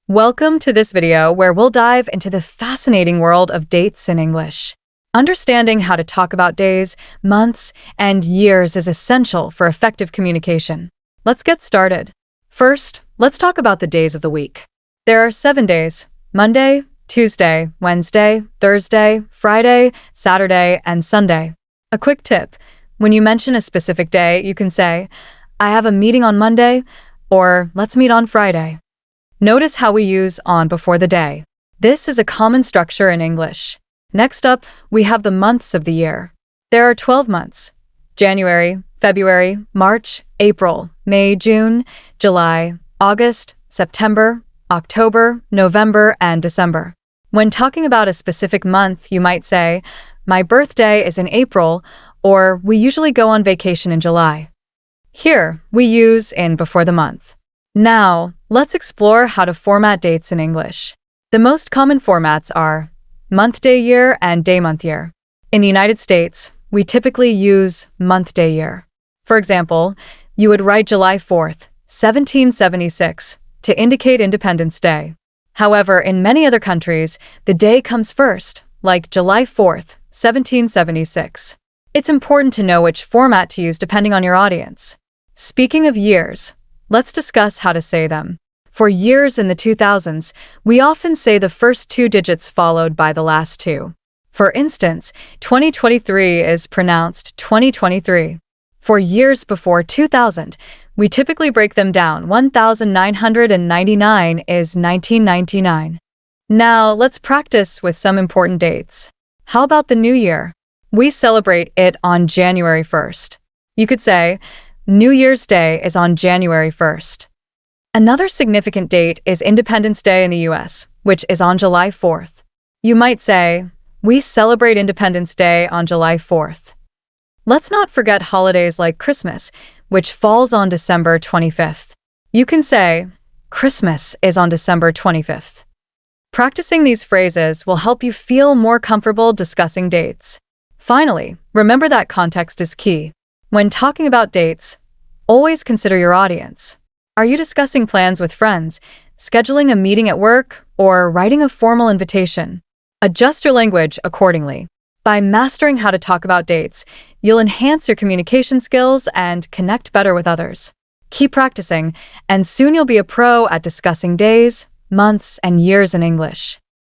Welcome to this video where we'll dive into the fascinating world of dates in English. Understanding how to talk about days, months, and years is essential for effective communication. Let's get started. First, let's talk about the days of the week. There are 7 days: Monday, Tuesday, Wednesday, Thursday, Friday, Saturday, and Sunday. A quick tip: when you mention a specific day, you can say, "I have a meeting on Monday," or "Let's meet on Friday." Notice how we use on before the day. This is a common structure in English. Next up, we have the months of the year. There are 12 months: January, February, March, April, May, June, July, August, September, October, November, and December. When talking about a specific month, you might say, "My birthday is in April," or "We usually go on vacation in July." Here, we use in before the month. Now, let's explore how to format dates in English. The most common formats are month, day, year, and day, month, year. In the United States, we typically use month, day, year. For example, you would write July 4th, 1776, to indicate Independence Day. However, in many other countries, the day comes first, like July 4th, 1776. It's important to know which format to use depending on your audience. Speaking of years, let's discuss how to say them. For years in the 2000s, we often say the first 2 digits followed by the last 2. For instance, 2023 is pronounced 2023. For years before 2000, we typically break them down. 1999 is 1999. Now, let's practice with some important dates. How about the New Year? We celebrate it on January 1st. You could say, New Year's Day is on January 1st. Another significant date is Independence Day in the US, which is on July 4th. You might say, "We celebrate Independence Day on July 4th." Let's not forget holidays like Christmas, which falls on December 25th. You can say, "Christmas is on December 25th." Practicing these phrases will help you feel more comfortable discussing dates. Finally, remember that context is key. When talking about dates, always consider your audience. Are you discussing plans with friends, scheduling a meeting at work, or writing a formal invitation? Adjust your language accordingly. By mastering how to talk about dates, you'll enhance your communication skills and connect better with others. Keep practicing, and soon you'll be a pro at discussing days, months, and years in English.